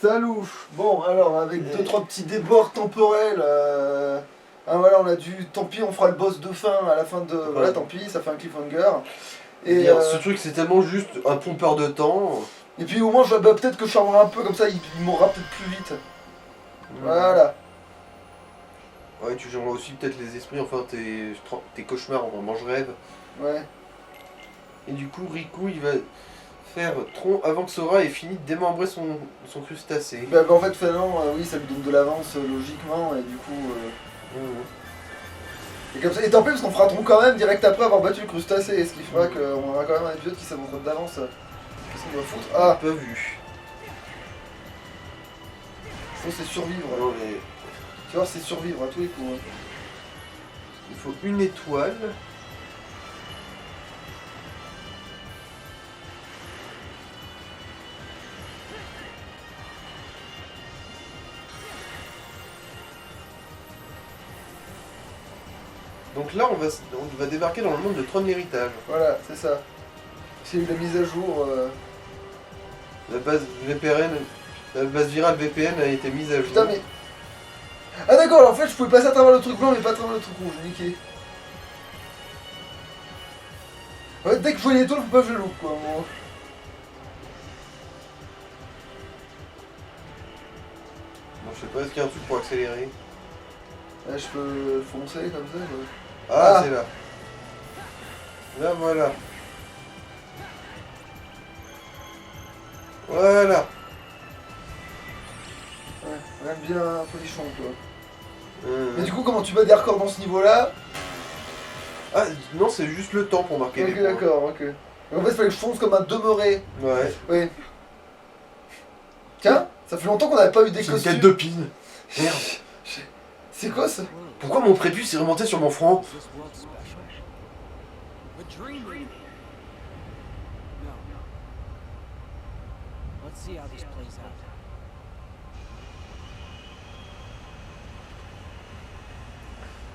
Salut. Bon, alors, avec 2-3 petits débords temporels, voilà, on a dû... Tant pis, on fera le boss de fin à la fin de... Voilà, tant pis, ça fait un cliffhanger. Et, Ce truc, c'est tellement juste un pompeur de temps. et puis au moins, peut-être que je chargerai un peu, comme ça, il mourra peut-être plus vite. Voilà. Ouais, tu gèleras aussi peut-être les esprits, enfin tes cauchemars en mange-rêve. Ouais. Et du coup, Riku, il va faire tronc avant que Sora ait fini de démembrer son crustacé. Bah, en fait, finalement, oui, ça lui donne de l'avance, logiquement, et du coup... Et comme ça, et tant pis, parce qu'on fera tronc quand même, direct après avoir battu le crustacé, ce qui fera qu'on aura quand même un épisode qui s'avance d'avance. Qu'est-ce qu'on doit foutre? Ah, Pas vu. faut c'est survivre. Non, mais Tu vois, c'est survivre à tous les coups. il faut une étoile. Donc là, on va débarquer dans le monde de Trône de l'Héritage. Voilà, c'est ça. C'est eu la mise à jour. La base VPN, la base virale VPN a été mise à jour. Putain, mais. Ah, d'accord, alors en fait, je pouvais passer à travers le truc blanc, mais pas à travers le truc rouge, niqué. En fait, dès que je vois une étoile, faut pas que je le loupe, quoi. Moi. Bon, je sais pas, est-ce qu'il y a un truc pour accélérer? Là, je peux foncer comme ça, quoi. Ah, Ah. c'est là. Là, voilà. Voilà. Ouais, on aime bien folichon, quoi. Mais du coup, comment tu bats des records dans ce niveau-là? Ah, non, c'est juste le temps pour marquer les Ok, points. d'accord, ok. En fait, il fallait que je fonce comme un demeuré. Ouais. Oui. Tiens, ça fait longtemps qu'on n'avait pas eu des C'est une costumes. tête de pin. Merde. C'est quoi ça? Pourquoi mon prépuce est remonté sur mon front?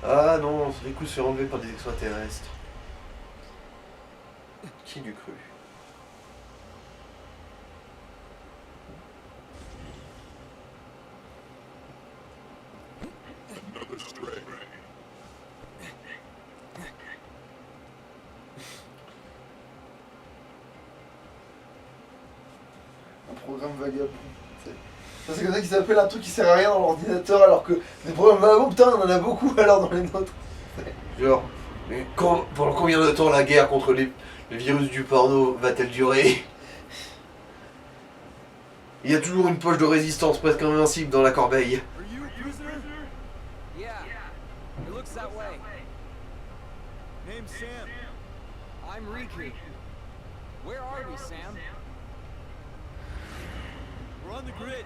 Ah non, Riku se fait enlever par des extraterrestres. Qui l'eût cru? Un programme vagabond. C'est comme ça qu'ils s'appelle un truc qui sert à rien dans l'ordinateur alors que des programmes vagabonds, putain, on en a beaucoup alors dans les nôtres. Genre, mais pendant combien de temps la guerre contre le virus du porno va-t-elle durer? Il y a toujours une poche de résistance presque invincible dans la corbeille. Name's Sam. I'm Riku. Where are we, Sam? We're on the grid.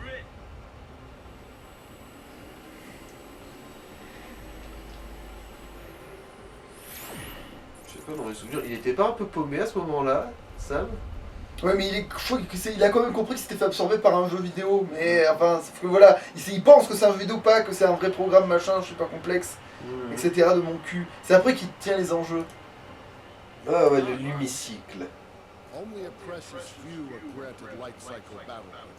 Je sais pas, dans les souvenirs, il était pas un peu paumé à ce moment-là, Sam? Ouais, mais je crois il a quand même compris que c'était fait absorber par un jeu vidéo. Mais enfin, sauf que voilà, il pense que c'est un jeu vidéo, pas que c'est un vrai programme machin, super complexe, etc. de mon cul. C'est après qu'il tient les enjeux. Ah ouais, le lumicycle. Only a precious few are granted light cycle battle privileges.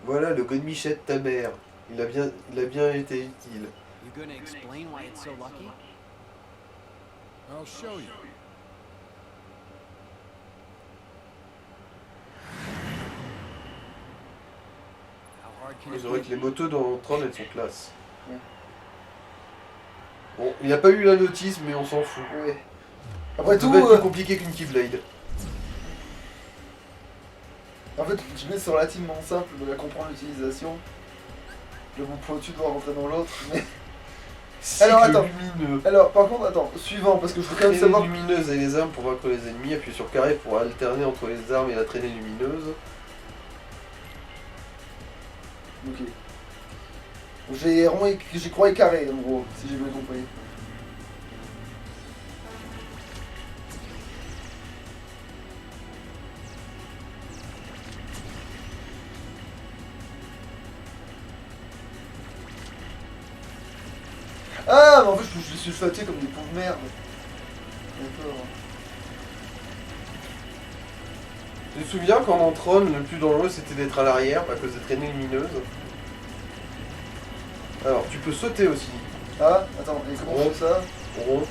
Voilà le godemichette de ta mère. Il a bien été utile. You gonna explain why it's so lucky? I'll show you. How hard can C'est it vrai que be? les motos dans Tron, elles sont classe. Ouais. Bon, il n'a pas eu la notice, mais on s'en fout. Ouais. Après C'est tout, pas plus compliqué qu'une Keyblade. en fait, je mets c'est relativement simple de la comprendre l'utilisation. Le bout pointu doit rentrer dans l'autre, mais... Alors, Cycle attends. lumineux. Alors, par contre, attends, suivant, parce que je veux quand même Traînée savoir... lumineuse et les armes pour vaincre les ennemis. Appuyez sur carré pour alterner entre les armes et la traînée lumineuse. Ok. J'ai rond et j'ai croix et carré, en gros, si j'ai bien compris. Ah, mais en fait, je suis sulfaté comme des pauvres merdes. D'accord. Tu te souviens quand dans Tron, le plus dangereux c'était d'être à l'arrière à cause des traînées lumineuses. Alors, tu peux sauter aussi. Ah, attends, et comment on fait ça? Rond.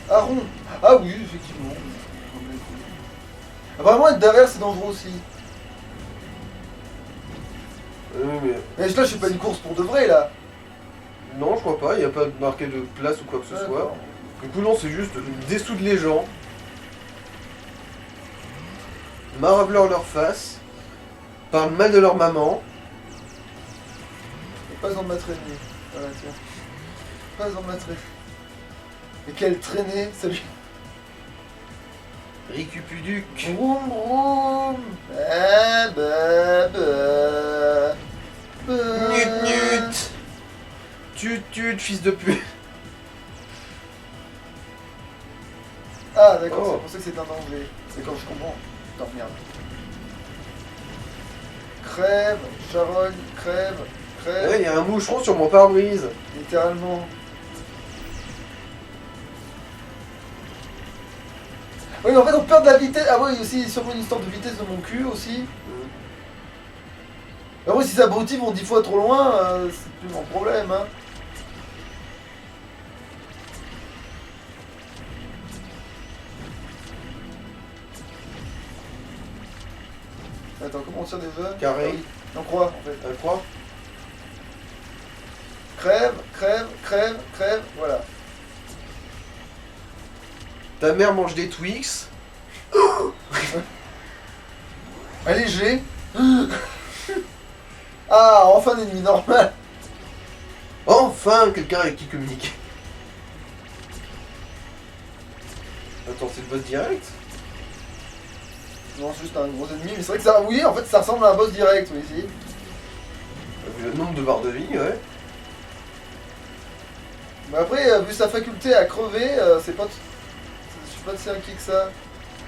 Ah, rond. Ah oui, effectivement. Apparemment, être derrière, c'est dangereux aussi. Mais... Mais là, je fais pas une course pour de vrai, là. Non, je crois pas, il n'y a pas marqué de place ou quoi que ce soit. Du coup, non, c'est juste dessoudre les gens. Marable leur face. Parle mal de leur maman. Pas besoin de ma traînée. Voilà, tiens. Pas besoin de ma traînée. Et quelle traînée, salut. Ricupuduc. Vroom vroom. Ah, bah, bah. Bah. Nut nut. Tut, fils de pute. Ah, d'accord, Oh. c'est pour ça que c'est un danger. C'est quand je comprends. Putain, merde. Crève, charogne, crève, crève. Ouais, il y a un moucheron sur mon pare-brise. Littéralement. Oui, mais en fait, on perd de la vitesse. Ah, oui, aussi, sûrement une histoire de vitesse de mon cul aussi. Ah, oui, si ces abrutis vont 10 fois trop loin, c'est plus mon problème, hein. Attends, comment on tire déjà? Carré. Ah oui, on croit, en fait. Tu crois? Crève, crève, crève, crève, voilà. Ta mère mange des Twix. Allégé. Ah, enfin un ennemi normal. Enfin, quelqu'un avec qui communiquer. Attends, c'est le boss direct? Non, c'est juste un gros ennemi, mais c'est vrai que ça, oui, en fait, ça ressemble à un boss direct, oui, si. Vu le nombre de barres de vie, ouais. Mais après, vu sa faculté à crever, c'est pas... Je suis pas si inquiet que ça.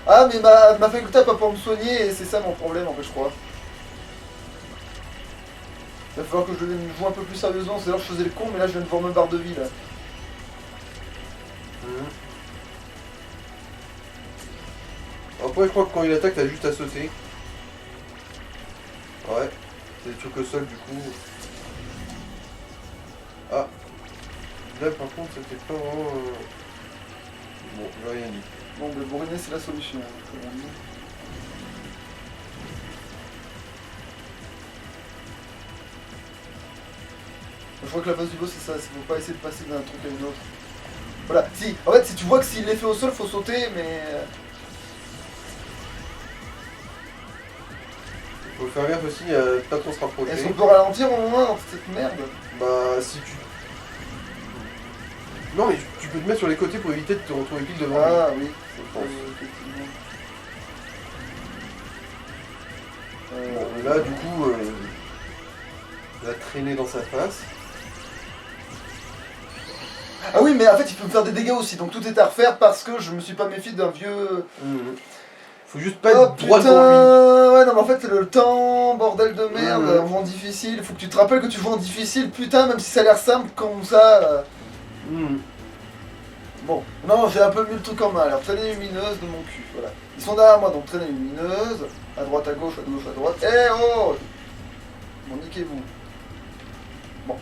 Ah, mais ma faculté à pas pouvoir me soigner, et c'est ça mon problème, en fait, je crois. Il va falloir que je joue un peu plus sérieusement, c'est-à-dire que je faisais le con, mais là, je viens de voir ma barre de vie, là. Après, je crois que quand il attaque, t'as juste à sauter. Ouais. C'est des trucs au sol, du coup. Ah. Là, par contre, c'était pas vraiment... Bon, j'ai rien dit. Bon, mais bourriner, c'est la solution, comme on dit. Je crois que la base du boss, c'est ça, c'est faut pas essayer de passer d'un truc à une autre. Voilà, si, en fait, si tu vois que s'il est fait au sol, faut sauter, mais... Faut faire gaffe aussi à pas trop se rapprocher. Est-ce qu'on peut ralentir au moins dans cette merde? Bah, si tu... Non, mais tu peux te mettre sur les côtés pour éviter de te retrouver pile devant lui. Ah oui, Je pense. effectivement. Bon, mais là, du coup, il va traîner dans sa face. Ah oui, mais en fait, il peut me faire des dégâts aussi, donc tout est à refaire parce que je me suis pas méfié d'un vieux... Faut juste pas Oh être droit devant putain, ouais non mais en fait le temps, bordel de merde, Mhm. on joue en difficile, faut que tu te rappelles que tu joues en difficile, putain, même si ça a l'air simple comme ça. lui. Bon, non, j'ai un peu mis le truc en main, alors traînée lumineuse de mon cul, voilà. Ils sont derrière moi, donc traînée lumineuse, à droite, à gauche, à droite, eh oh. Bon, niquez-vous. Bon.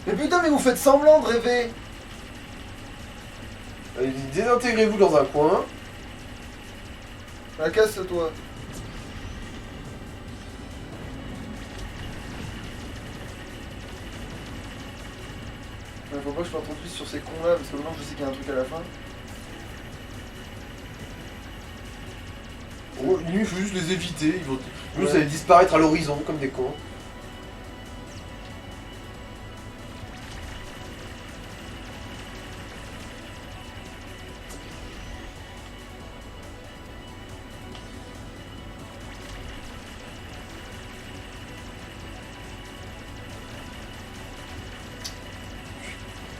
Mais putain, mais vous faites semblant de rêver. Désintégrez-vous dans un coin. La casse-toi. Faut pas que je sois trop triste sur ces cons là, parce que maintenant je sais qu'il y a un truc à la fin. Oh, lui, il faut juste les éviter. Ils vont... Juste Ouais. aller disparaître à l'horizon comme des cons.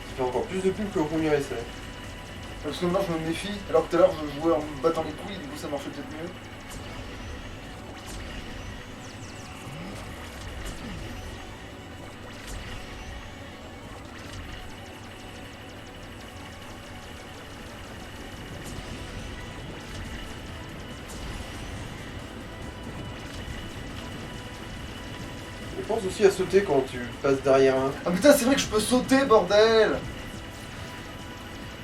Ça fait encore plus de pub que au premier essai. Parce que maintenant je me méfie, alors que tout à l'heure je jouais en me battant les couilles, du coup ça marchait peut-être mieux. pense aussi à sauter quand tu passes derrière un. Ah putain, c'est vrai que je peux sauter, bordel.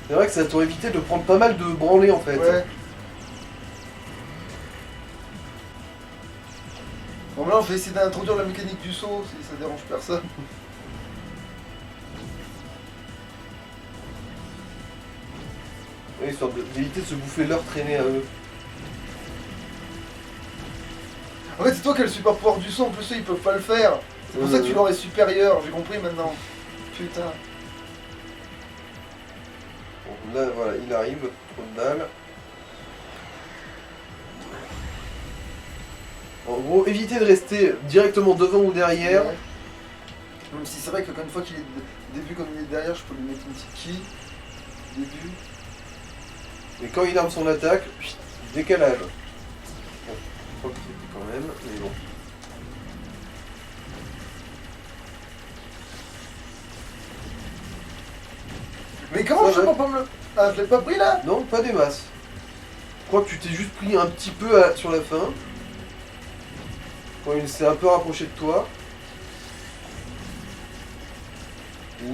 C'est vrai que ça t'aurait évité de prendre pas mal de branlées en fait. Ouais. Bon, là, on va essayer d'introduire la mécanique du saut, si ça dérange personne. Ouais, histoire d'éviter de se bouffer leur traînée à eux. En fait, c'est toi qui as le super pouvoir du saut, en plus, eux, ils peuvent pas le faire. C'est pour ça que tu leur es supérieur, j'ai compris maintenant. Putain. Bon, là, voilà, il arrive, trop de balles. En gros, éviter de rester directement devant ou derrière. Ouais. Même si c'est vrai que quand une fois qu'il est début comme il est derrière, je peux lui mettre une petite quille. Début. Et quand il arme son attaque, décalage. Bon, je crois que c'était quand même, mais bon. Mais comment Ouais, je fais ouais. pour pas me le... Ah, je l'ai pas pris là? Non, pas des masses. Je crois que tu t'es juste pris un petit peu sur la fin. Quand il s'est un peu rapproché de toi.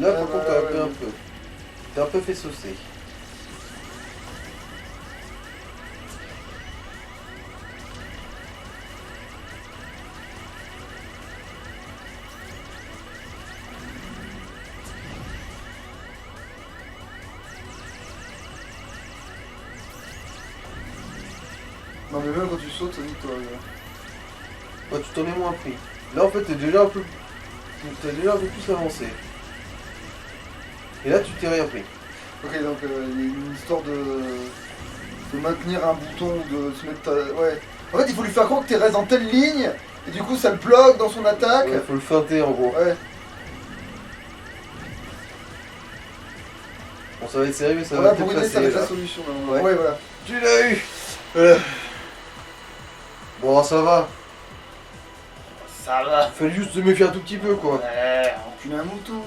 Là, par contre, t'as appelé un peu. T'es un peu fait saucer. Non mais même quand tu sautes, ça nique toi. Ouais, tu t'en es moins pris. Là, en fait, t'es déjà un peu plus avancé. Et là, tu t'es rien pris. Ok, donc il y a une histoire de maintenir un bouton, de se mettre... Ouais. En fait, il faut lui faire croire que tu restes dans telle ligne, et du coup ça le bloque dans son attaque. Ouais, faut le feinter en gros. Ouais. Bon, ça va être serré, mais ça Voilà, va pour peut-être aider, ça va passer. être la Là. solution. Ouais. Ouais, voilà. Tu l'as eu. Bon, ça va. Ça va. Fallait juste se méfier un tout petit peu, quoi. Ouais, enculer un mouton.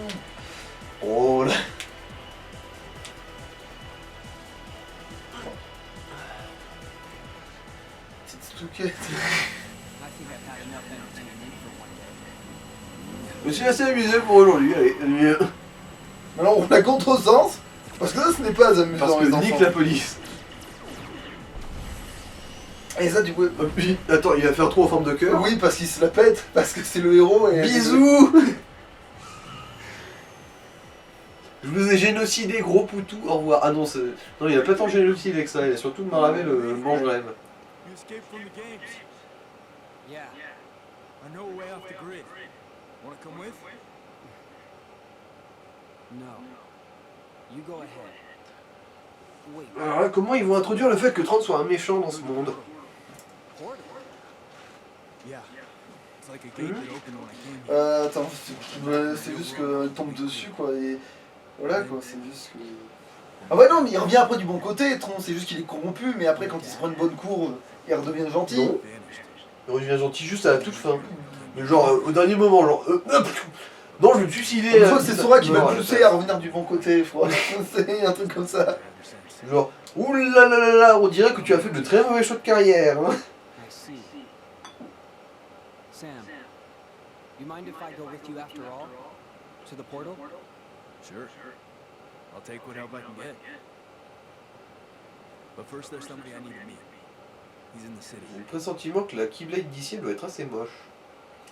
Oh là. Petite stouquette. I think I've had enough entertainment for one day. Je me suis assez amusé pour aujourd'hui, allez. Alors on a contresens, parce que là ce n'est pas amusant Parce que les enfants. nique la police. Et ça du coup... Puis, attends, il va faire trop en forme de cœur. Oui, parce qu'il se la pète, parce que c'est le héros et... Bisous. Je vous ai génocidé, gros poutou, au revoir. Ah non, non, il a pas tant génocidé que ça, il a surtout maravé le mange-rêve. You escaped from the games? Yeah. I know a way off the grid. Wanna come with? No. You go ahead. Wait. Alors là, comment ils vont introduire le fait que Trent soit un méchant dans ce monde? Portal? Yeah. It's like a gate that opened when I came here. Attends, c'est juste qu'il tombe dessus quoi, et... Voilà quoi, c'est juste que... Ah ouais non, mais il revient après du bon côté, Tron, c'est juste qu'il est corrompu, mais après quand il se prend une bonne courbe, il redevient gentil. Non. Vanished. Il redevient gentil juste à la toute fin. Mais genre, au dernier moment, genre... non, je vais me suicider. Une fois que c'est Sora qui va Non, le pousser à revenir du bon côté, je crois. C'est un truc comme ça. Ever since. Genre, oulalalala, on dirait que tu as fait de très mauvais choix de carrière. Hein. I see. Sam, you mind if I go with you after all? To the portal? Sure. I'll take what help I can get. But first there's somebody I need to meet. He's in the city. J'ai le pressentiment que la Keyblade d'ici elle doit être assez moche.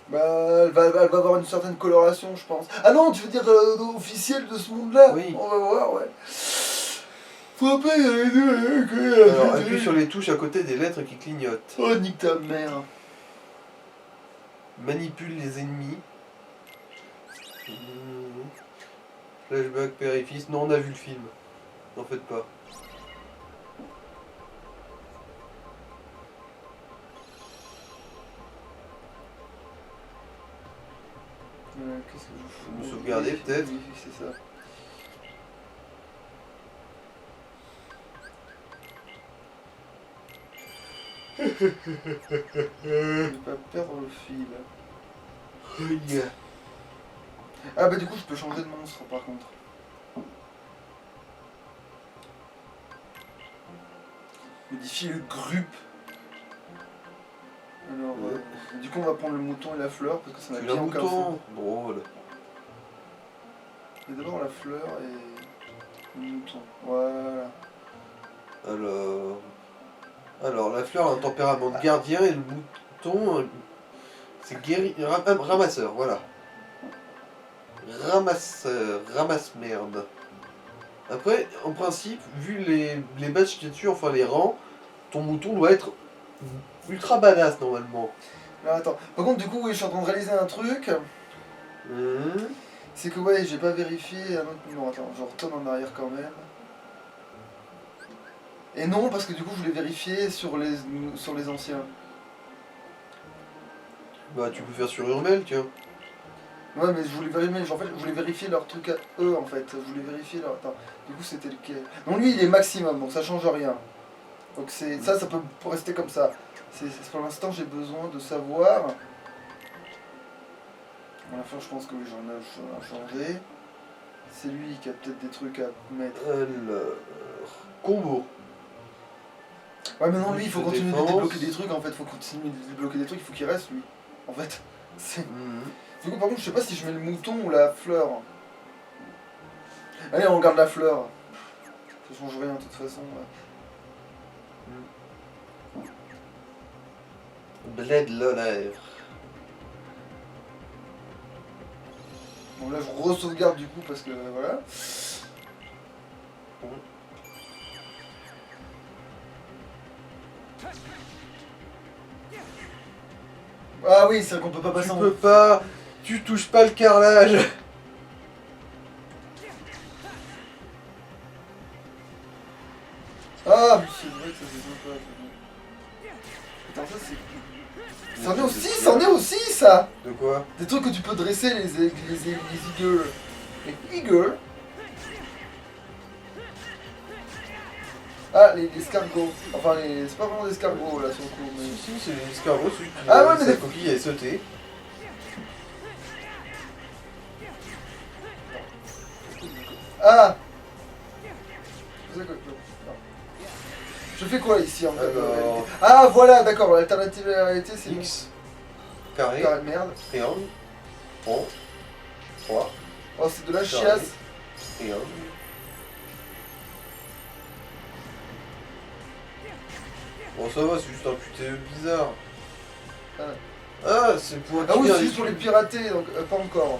Bah, elle va avoir une certaine coloration, je pense. Ah non, tu veux dire officielle de ce monde-là? Oui. On va voir, ouais. Faut pas y aller. Alors, appuie sur les touches à côté des lettres qui clignotent. Oh, nique ta mère. Manipule les ennemis. Flashback, père et fils. Non, on a vu le film. N'en faites pas. Qu'est-ce que je fous? Vous sauvegardez, peut-être? Oui, c'est ça. Je vais pas perdre le fil. Ah bah du coup je peux changer de monstre par contre. Modifier le groupe. Alors, du coup, on va prendre le mouton et la fleur parce que ça m'a Tu bien l'as au mouton. carrefour. Drôle. Et d'abord la fleur et le mouton. Voilà. Alors, la fleur a un tempérament de gardien et le mouton, c'est ramasseur, voilà. Ramasseur, ramasse-merde. Après, en principe, vu les badges qu'il y a dessus, enfin les rangs, ton mouton doit être ultra badass normalement. Alors attends. Par contre, du coup, oui, je suis en train de réaliser un truc. C'est que ouais, j'ai pas vérifié un autre. Non, attends, je retourne en arrière quand même. Et non, parce que du coup, je voulais vérifier sur les anciens. Bah, tu peux faire sur Urmel, tiens. Ouais, mais je voulais vérifier, en fait, je voulais vérifier leur truc à eux, en fait. Je voulais vérifier leur. Attends, du coup, c'était lequel? Non, lui, il est maximum, donc ça change rien. Donc c'est ça peut rester comme ça. Pour l'instant, j'ai besoin de savoir. À la fin, je pense que oui, j'en ai changé. C'est lui qui a peut-être des trucs à mettre. Alors, combo. Ouais, mais non, lui, il faut de continuer de défense. débloquer des trucs, en fait. Il faut continuer de débloquer des trucs, il faut qu'il reste, lui. En fait, c'est. Du coup, par contre, je sais pas si je mets le mouton ou la fleur. Allez, on regarde la fleur. Ça change rien, de toute façon. Ouais. Bled Loller. Bon, là, je re-sauvegarde du coup, parce que voilà. Ah oui, c'est vrai qu'on peut pas passer Tu en... peux pas, tu touches pas le carrelage. Ah, mais c'est vrai que ça c'est sympa. Attends, ça c'est... C'en est aussi, ça. De quoi? Des trucs que tu peux dresser, les eagles. Les eagles. Ah, les escargots. Enfin, c'est pas vraiment des escargots, là, sur le coup, mais... Si, c'est les escargots, celui qui Ah ouais, mais sa des- coquille est sautée. Ah. Je fais quoi ici en fait en Alors- réalité? Ah voilà, d'accord, l'alternative à la réalité c'est X, carré, Carré de merde. triangle, rond, 3, Oh, c'est de la Carré. chiasse. triangle. Bon, ça va, c'est juste un QTE bizarre. Ah. Ah, c'est pour Ah oui, activer c'est un juste pour les pirater, donc pas encore.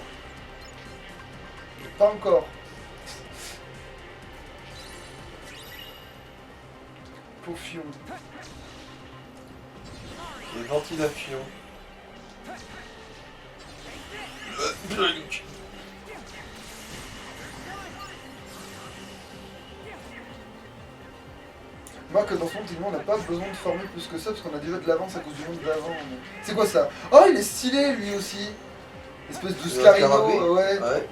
Pas encore. Potion. les ventilations. Moi que dans ce monde, techniquement, on n'a pas besoin de former plus que ça parce qu'on a déjà de l'avance à cause du monde d'avant. mais- C'est quoi ça? Oh, il est stylé lui aussi. Espèce de Le scarino, scarabée. ouais. Ouais.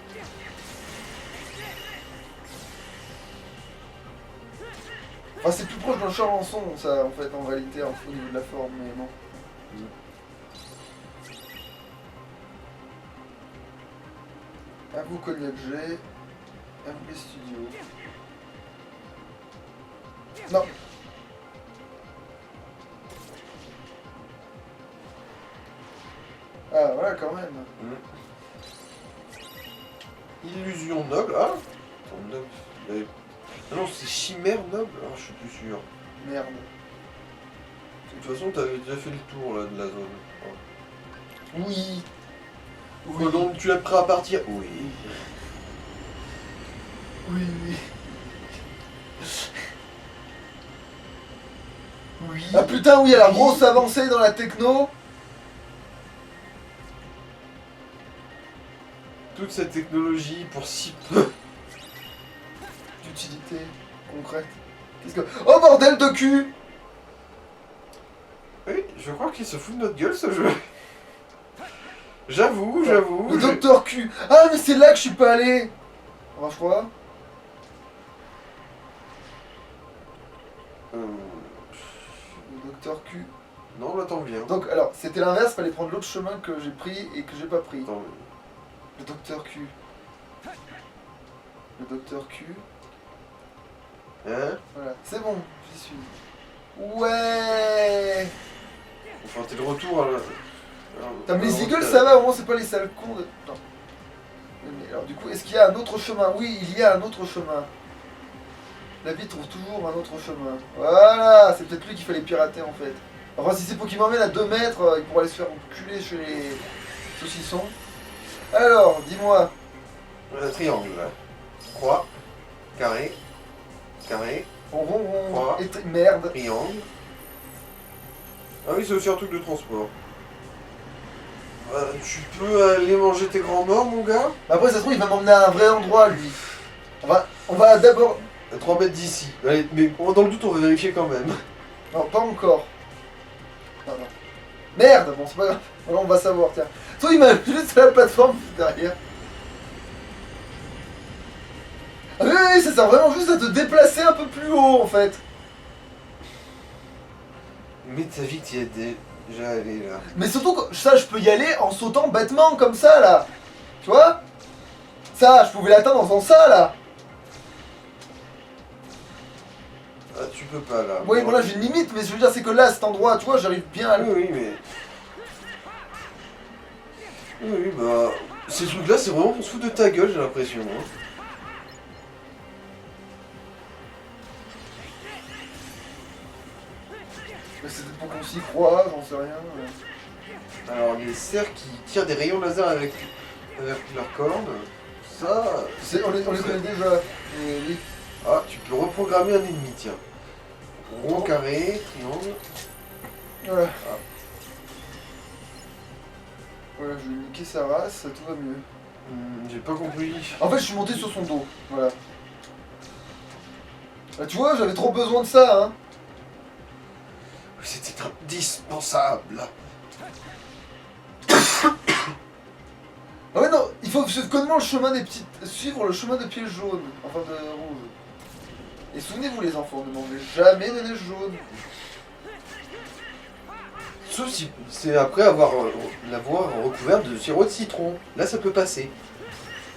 Enfin, c'est plus proche d'un charançon, ça, en fait, en réalité, au niveau de la forme, mais non. À vous, Cognac G. À vous, les studios. Non. Ah, voilà, quand même. Illusion noble. Ah, attends, noble. Ah non, c'est chimère noble. Ah, je suis plus sûr. Merde. De toute façon, t'avais déjà fait le tour là, de la zone. Oui. Oui. Donc tu es prêt à partir? Oui. Oui, oui. Oui. Ah putain, oui, la grosse avancée dans la techno. Toute cette technologie pour si peu. D'utilité concrète. Qu'est-ce que... Oh bordel de cul. Oui, je crois qu'il se fout de notre gueule ce jeu. J'avoue, j'avoue. Le docteur Q. Ah mais c'est là que je suis pas allé. Alors je crois. Le docteur Q. Non, là t'en viens. Donc alors, c'était l'inverse, fallait prendre l'autre chemin que j'ai pris et que j'ai pas pris. Attends, Le docteur Q. Le docteur Q. hein? Voilà, c'est bon, j'y suis. Ouais. Enfin, t'es de retour à la... Putain, mais les Eagles, ça va, au moins c'est pas les sales cons de... Non. Mais alors du coup, est-ce qu'il y a un autre chemin? Oui, il y a un autre chemin. La vie trouve toujours un autre chemin. Voilà, c'est peut-être lui qu'il fallait pirater en fait. Enfin, si c'est Pokémon Man à 2 mètres, il pourra aller se faire enculer chez les saucissons. Alors, dis-moi. Triangle, là. Croix. Carré. Carré. Rond, rond, Croix. et merde. Triangle. Ah oui, c'est aussi un truc de transport. Tu peux aller manger tes grands morts, mon gars? Après, ça se trouve, il va m'emmener à un vrai endroit, lui. On va d'abord... À 3 mètres d'ici. Allez, mais dans le doute, on va vérifier quand même. Non, pas encore. Non, non. Merde, bon, c'est pas grave. Alors, on va savoir, tiens. Toi, il m'a juste sur la plateforme derrière. Ah oui, oui, ça sert vraiment juste à te déplacer un peu plus haut, en fait. Mais t'as vu que t'y es déjà allé, là. Mais surtout, ça, je peux y aller en sautant bêtement, comme ça, là. Tu vois? Ça, je pouvais l'atteindre en faisant ça, là. Ah, tu peux pas, là. Oui, bon, là, j'ai une limite, mais je veux dire, c'est que là, cet endroit, tu vois, j'arrive bien à Oui, le... oui, mais... Oui, bah... Ces trucs-là, c'est vraiment pour se foutre de ta gueule, j'ai l'impression. Hein. Mais c'est pour qu'on s'y croit, j'en sais rien. Alors, les cerfs qui tirent des rayons laser avec leurs cornes, ça... On les connaît déjà. Et oui. Ah, tu peux reprogrammer un ennemi, tiens. Rond, carré, triangle... Voilà. Ah. Voilà, je vais niquer sa race, tout va mieux. J'ai pas compris. En fait, je suis monté sur son dos. Voilà. Bah, tu vois, j'avais trop besoin de ça, hein. C'était indispensable. Ah ouais, non, il faut suivre connement le chemin des petites... Suivre le chemin de pieds jaunes. Enfin, de rouge. Et souvenez-vous, les enfants, ne mangez jamais de neige jaune. Sauf si c'est après l'avoir recouvert de sirop de citron. Là, ça peut passer.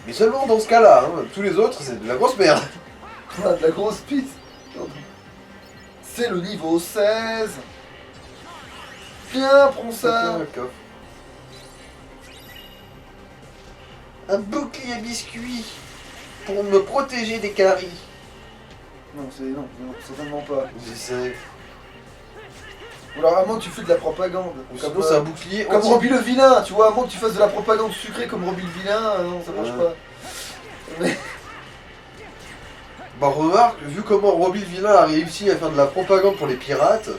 Mais seulement dans ce cas-là. Hein. Tous les autres, c'est de la grosse merde. Ah, de la grosse piste. C'est le niveau 16. Tiens, prends ça. Un bouclier biscuit pour me protéger des caries. Non, non, certainement pas. J'essaie. Ou alors à moins que tu fais de la propagande. Ou Comme, sinon, c'est un bouclier comme anti- Robbie le vilain, tu vois, à moins que tu fasses de la propagande sucrée comme Robbie le vilain, non, ça marche pas. Mais... Bah remarque, vu comment Robbie le vilain a réussi à faire de la propagande pour les pirates,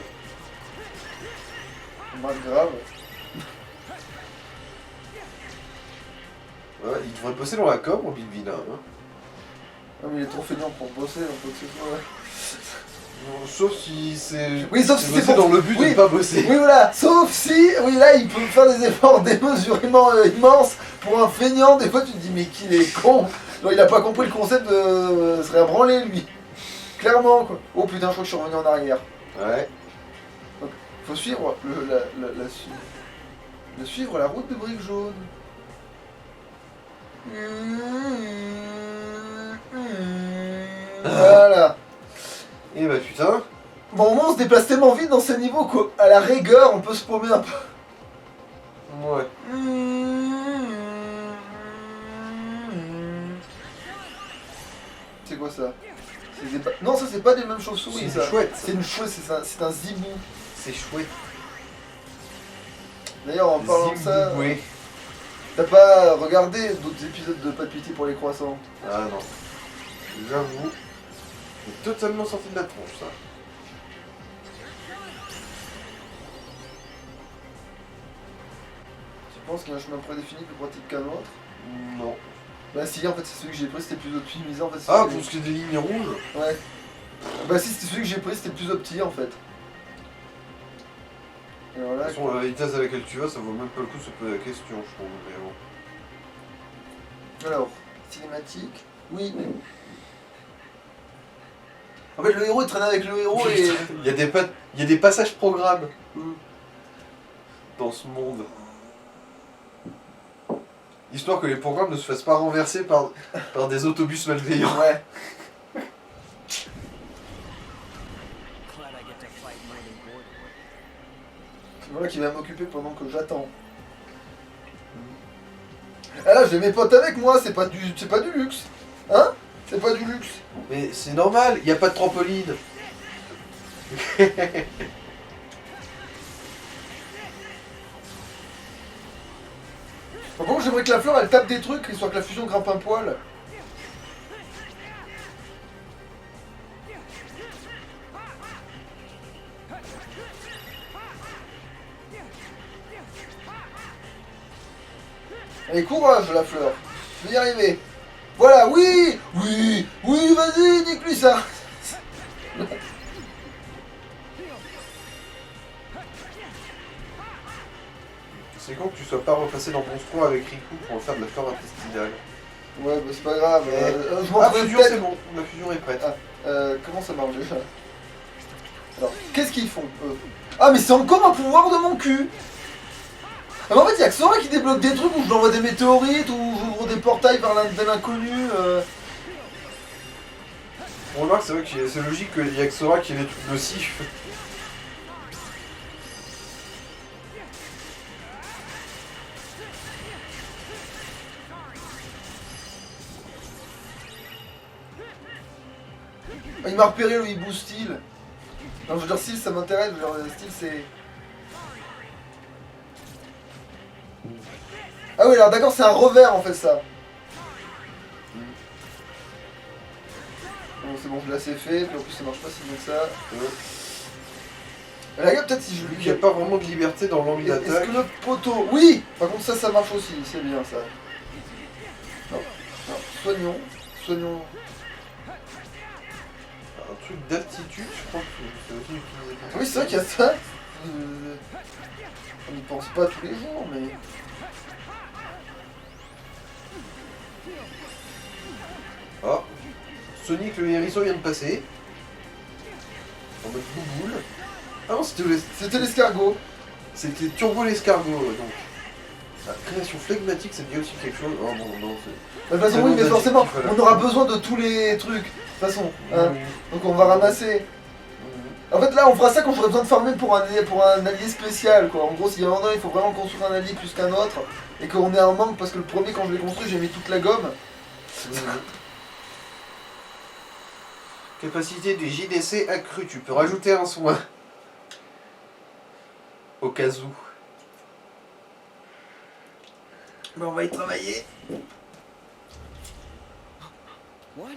Bah, grave. ouais, il devrait bosser dans la com, Robbie le vilain. Hein. Non, mais il est trop feignant pour bosser, donc quoi que ce soit. Non, sauf si c'est Oui, sauf si c'est bosser pour- dans le but de oui. ne pas bosser. Oui, voilà, sauf si, oui, là, il peut faire des efforts démesurément immenses pour un feignant. Des fois, tu te dis, mais qu'il est con. Genre, il a pas compris le concept de se réembranler, lui. Clairement, quoi. Oh putain, je crois que je suis revenu en arrière. Ouais. Faut suivre suivre la route de briques jaunes. Voilà. Et bah putain. Bon, au moins, on se déplace tellement vite dans ces niveaux qu'à la rigueur, on peut se paumer un peu. Ouais. C'est quoi ça? Non, ça c'est pas des mêmes chauves-souris, C'est ça. une chouette. C'est une chouette, c'est un zibou. C'est chouette. D'ailleurs, en parlant de ça, Zimbabwe. t'as pas regardé d'autres épisodes de Pas de pitié pour les croissants? Ah non. J'avoue. C'est totalement sorti de la tronche ça. Tu penses qu'il y a un chemin prédéfini plus pratique qu'un autre? Non. Bah si, en fait c'est celui que j'ai pris, c'était plus optimisé en fait. Ah, c'était- pour ce qui est des lignes rouges. Ouais. Bah si, c'était celui que j'ai pris, c'était plus opti en fait. Et alors De là, toute façon, la vitesse à laquelle tu vas, ça vaut même pas le coup de se poser la question, je trouve. Mais bon. alors, cinématique. Oui, mais... En fait, le héros il traîne avec le héros et... Il y a des passages programmes dans ce monde. Histoire que les programmes ne se fassent pas renverser par des autobus malveillants. Ouais. Glad I get to fight more than Gordon. Voilà qui va m'occuper pendant que j'attends. Ah là, j'ai mes potes avec moi, c'est pas du luxe. Hein? C'est pas du luxe. Mais c'est normal, il n'y a pas de trampoline. Par contre, j'aimerais que la fleur elle tape des trucs, histoire que la fusion grimpe un poil. Allez, courage la fleur. Je vais y arriver. Voilà, oui! Oui! Oui, vas-y, nique-lui ça! C'est con que tu sois pas repassé dans Monstro avec Riku pour faire de la flore intestinale. Ouais, bah c'est pas grave. Je m'en Ah, ferai fusion, peut-être. c'est bon, la fusion est prête. Comment ça marche déjà? Alors, qu'est-ce qu'ils font eux? Ah, mais c'est encore un pouvoir de mon cul! Ah, mais en fait, y'a que Sora qui débloque des trucs où je lui envoie des météorites, où j'ouvre des portails vers l'inconnu. On remarque, c'est vrai que c'est logique qu'il y a que Sora qui ait des trucs nocifs. Ah, il m'a repéré le hibou style. Non, je veux dire, style ça m'intéresse, je veux dire, style c'est. Ah oui, alors d'accord, c'est un revers en fait ça. Bon, c'est bon, je l'ai assez fait, puis en plus ça marche pas si bien que ça. La gars, peut-être si je Vu lui qu'il n'y a pas vraiment de liberté dans l'angle Est-ce d'attaque. que le poteau. Oui! Par contre, ça marche aussi, c'est bien ça. Non, non, soignons. Un truc d'altitude, je crois que c'est aussi utilisé pour ça. Oui, c'est vrai qu'il y a ça. On n'y pense pas tous les jours, mais. Ah, Sonic le hérisson vient de passer. En mode bouboule. Ah non, C'était l'escargot. c'était Turbo l'escargot, donc. La création flegmatique, ça dit aussi quelque chose. Oh bon, non, c'est. De toute façon, C'est oui, bon, mais forcément, d'adjectif, voilà. on aura besoin de tous les trucs. De toute façon, hein. Oui. Donc on va ramasser. En fait, là, on fera ça quand j'aurai besoin de farmer pour un allié spécial, quoi. En gros, s'il y a un moment donné, il faut vraiment construire un allié plus qu'un autre, et qu'on est en manque, parce que le premier, quand je l'ai construit, j'ai mis toute la gomme. Capacité du JDC accrue, tu peux rajouter un soin. Au cas où. Mais on va y travailler. What?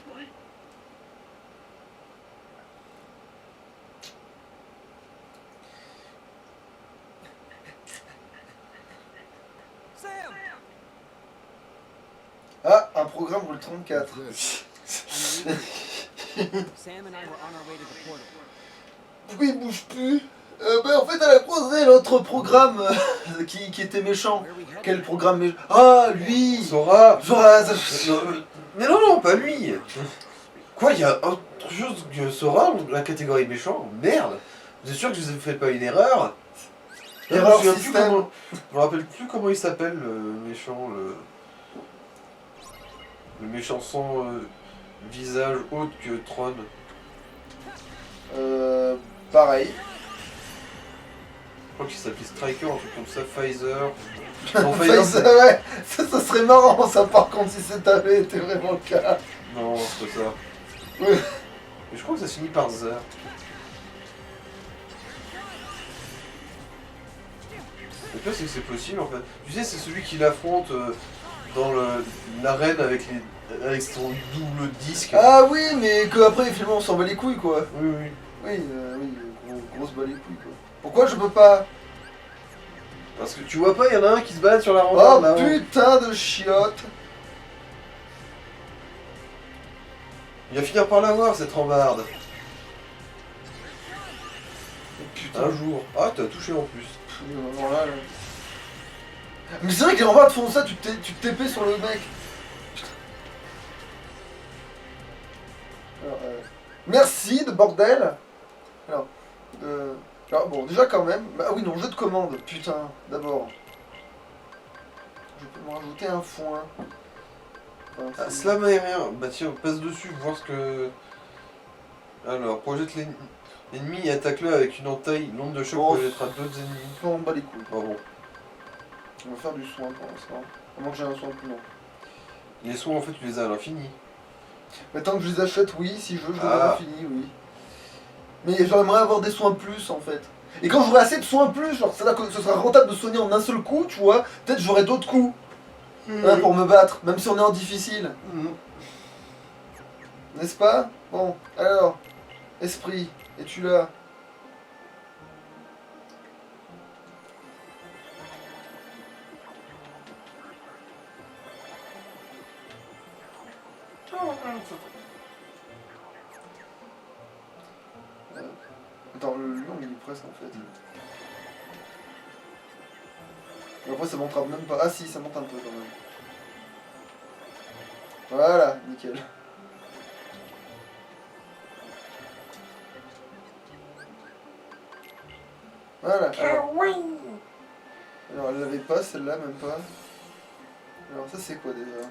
Sam! Ah, un programme roule 34. This. Sam and I were on our way to the portal. Pourquoi il bouge plus? En fait, elle a croisé l'autre programme qui était méchant. Where we headed? Quel programme méchant? Ah, lui! Sora. Sora, Mais non, pas lui. Quoi, il y a autre chose que Sora, la catégorie méchant? Merde. Vous êtes sûr que je vous ai fait pas une erreur? Erreur Je me souviens plus système. comment- Je me rappelle plus comment il s'appelle le méchant, le méchant sans visage autre que Tron. Pareil. Je crois qu'il s'appelait Striker, un truc comme ça, Pfizer. Non, Face, ouais, ça serait marrant ça par contre si ça avait été vraiment le cas. Non, c'est pas ça. Ouais. Mais je crois que ça se finit par Zer. Le pire c'est que c'est possible en fait. Tu sais, c'est celui qui l'affronte dans l'arène avec son double disque. Ah oui, mais qu'après finalement on s'en bat les couilles quoi. Oui, oui. Oui, grosse bat les couilles quoi. Pourquoi je peux pas? Parce que tu vois pas, il y en a un qui se balade sur la Oh rambarde là-haut. putain de chiotte. Il va finir par l'avoir cette rambarde. Putain. Un jour. Ah, t'as touché en plus. Alors là, là. Mais c'est vrai que les rambardes font ça, tu te TP sur le mec. Putain. Alors, merci de bordel. Alors, bon, déjà quand même. Bah oui, non, jeu de commande. Putain, d'abord. Je peux me rajouter un foin. Enfin, Ah, c'est- slam aérien. Bah tiens, passe dessus, voir ce que. Alors, projette les. Ennemi, attaque-le avec une entaille. L'onde de choc Oh. pénétrera d'autres ennemis. On bat les couilles. Bravo. On va faire du soin pour l'instant. À moins que j'ai un soin plus long. Les soins, en fait, tu les as à l'infini. Mais tant que je les achète, oui. Si je veux, je les ai Ah. infinis, oui. Mais j'aimerais avoir des soins plus en fait. Et quand j'aurai assez de soins plus, genre c'est là que ce sera rentable de soigner en un seul coup, tu vois, peut-être j'aurai d'autres coups hein, pour me battre, même si on est en difficile. N'est-ce pas? Bon, alors, esprit, es-tu là? Attends, le lion il est presque en fait. Et après ça montera même pas. Ah si, ça monte un peu quand même. Voilà, nickel. Voilà. Alors elle l'avait pas celle-là, même pas. Alors ça c'est quoi déjà?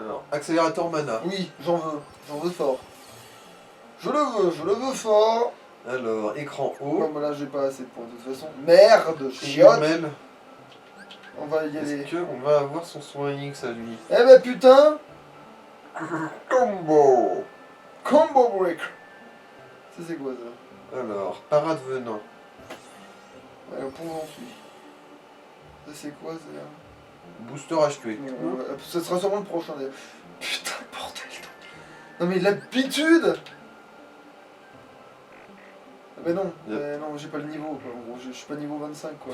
Alors, accélérateur mana. Oui, j'en veux fort. Je le veux fort. Alors, écran Non haut. mais là j'ai pas assez de points de toute façon. Merde, chiotte. Yurmel. On va y aller. Est-ce qu'on va avoir son soin X à lui? Eh ben putain, Combo. combo break. Ça c'est quoi ça? Alors, parade venin. Ouais, pour j'en suis. Ça c'est quoi ça? Booster HP. Ça sera sûrement le prochain d'ailleurs. Putain, bordel. Non mais l'habitude. Ah bah non, non, j'ai pas le niveau quoi. En gros, je suis pas niveau 25 quoi.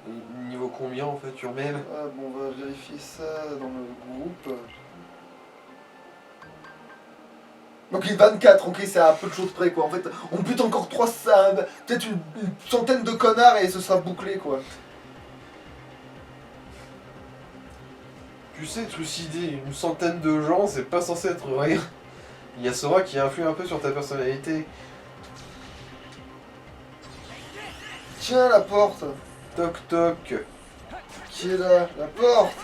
Et niveau combien en fait, Yurmel? Ah bon, on va vérifier ça dans le groupe. Donc il est 24, ok, c'est à peu de choses près quoi. En fait, on bute encore 3, peut-être une centaine de connards et ce sera bouclé quoi. Tu sais, trucider une centaine de gens, c'est pas censé être rien. Il y a Sora qui influe un peu sur ta personnalité. Tiens la porte. Toc toc. Qui est là? La porte.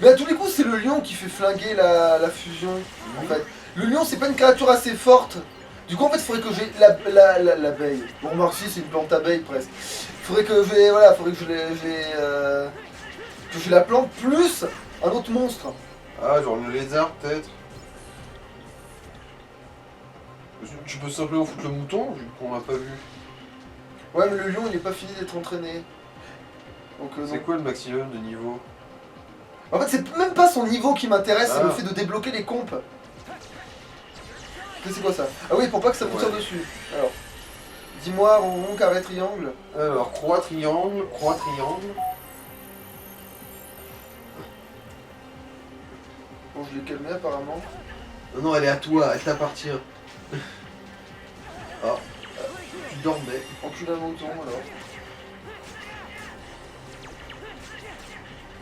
Mais à tous les coups, c'est le lion qui fait flinguer la fusion, en fait. Le lion, c'est pas une créature assez forte. Du coup, en fait, il faudrait que j'ai l'abeille. Bon, remarque, si, c'est une plante abeille, presque. Faudrait que j'ai, voilà, faudrait que j'ai la plante plus un autre monstre. Ah, genre le lézard peut-être. Tu peux simplement foutre le mouton, vu qu'on l'a pas vu. Ouais, mais le lion, il est pas fini d'être entraîné. Donc, C'est non. quoi le maximum de niveau? En fait, c'est même pas son niveau qui m'intéresse, c'est Ah. le fait de débloquer les compes. C'est quoi ça? Ah oui, pour pas que ça vous tire Ouais. dessus. Alors, dis-moi rond, carré, triangle. Alors, croix, triangle, croix, triangle. Bon, je l'ai calmé apparemment. Non, non, elle est à toi, elle t'appartient. Ah, tu dormais. Encule un mouton alors.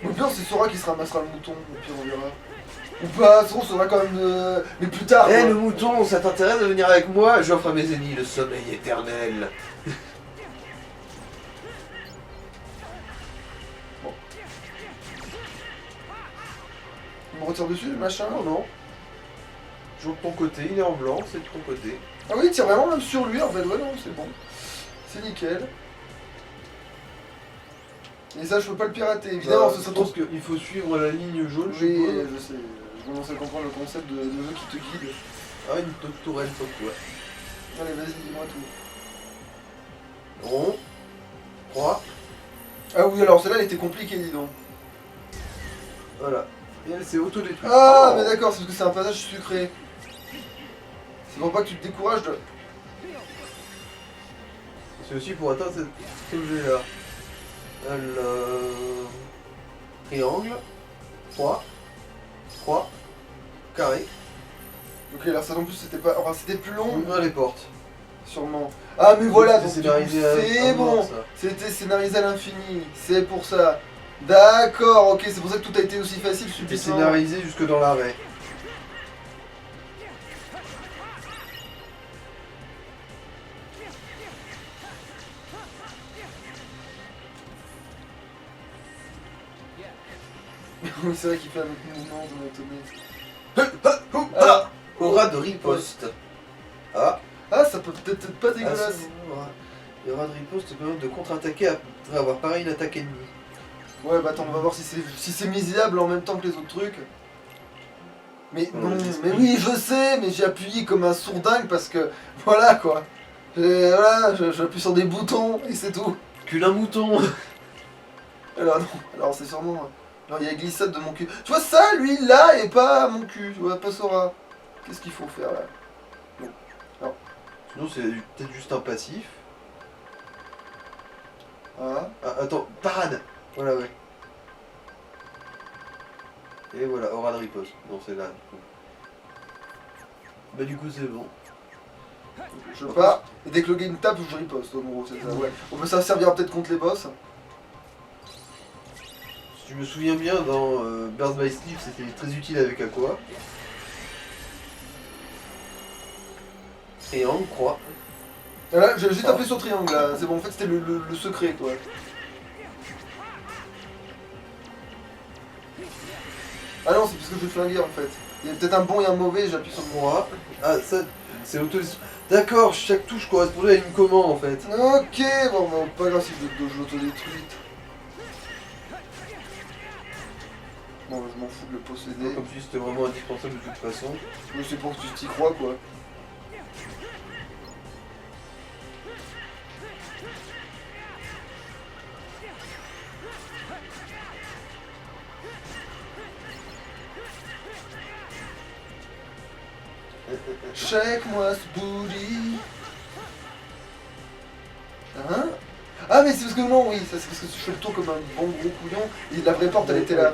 Ou pire, c'est Sora qui se ramassera le mouton, au pire on verra. Ou pas, sinon ça va quand même. Mais plus tard. Eh quoi. le mouton, ça t'intéresse de venir avec moi? J'offre à mes ennemis le sommeil éternel. Il me retire dessus le machin. Non, non. Toujours de ton côté, il est en blanc, c'est de ton côté. Ah oui, il tire vraiment même sur lui en fait. Ouais, non, c'est bon. C'est nickel. Et ça, je peux pas le pirater. Évidemment, ce je serait pense trop. qu'il faut suivre la ligne jaune, je Oui, suppose. je sais. Je commence à comprendre le concept de jeu qui te guide. Ah, une tourelle, sauf quoi. Allez, vas-y, dis-moi tout. Rond. 3. Ah oui, alors celle-là, elle était compliquée, dis donc. Voilà. Et elle s'est auto-détruite. Ah, Oh. mais d'accord, c'est parce que c'est un passage sucré. C'est pour pas que tu te décourages de. C'est aussi pour atteindre cet objet-là. Alors... Triangle. 3. 3. Carré. Ok, alors ça non plus, c'était pas. Enfin, c'était plus long, Ouvrir les portes. sûrement. Ah, mais voilà, donc C'est du coup, scénarisé à c'est mort, bon. ça. C'était scénarisé à l'infini. C'est pour ça. D'accord, ok, c'est pour ça que tout a été aussi facile, C'était subitement. scénarisé jusque dans l'arrêt. Oui, c'est vrai qu'il fait un autre mouvement, ça m'a étonné. Alors, Aura de riposte. Ah, ça peut peut-être être pas dégueulasse. Il y aura de riposte quand même de contre-attaquer après avoir pareil une attaque ennemie. Ouais, bah attends, on va voir si c'est misérable en même temps que les autres trucs. Mais non, mais oui, je sais, mais j'ai appuyé comme un sourdingue parce que, voilà quoi. Voilà, j'appuie sur des boutons et c'est tout. Cul un mouton. Alors non, alors c'est sûrement... Alors il y a glissade de mon cul. Tu vois ça, lui, là, et pas mon cul, tu vois, pas Sora. Qu'est-ce qu'il faut faire là? Sinon c'est peut-être juste un passif. Ah. Ah, attends, parade. Voilà, ouais. Et voilà, aura de riposte. Non, c'est là. Du coup. Bah du coup c'est bon. Je pars, et dès que le game tape, je riposte, en gros, c'est ça, ouais. Bon, bah, ça servira peut-être contre les boss. Si tu me souviens bien, dans Birth by Sleep, c'était très utile avec Aqua. Triangle, croix. Et là, j'ai juste appuyé sur triangle, là, c'est bon, en fait, c'était le secret, quoi. Ah non, c'est parce que je vais flinguer, en fait. Il y a peut-être un bon et un mauvais, j'appuie sur le bon. Croix. Ah, ça, c'est auto. D'accord, chaque touche correspondait à une commande en fait. Ok, bon, bah, pas grave si je l'autodétruis. Bon, je m'en fous de le posséder. Comme si c'était vraiment indispensable de toute façon. Mais c'est pour que tu t'y crois, quoi. Check-moi ce booty. Hein? Ah mais c'est parce que non, oui, ça c'est parce que je fais le tour comme un bon gros couillon et la vraie porte elle était là.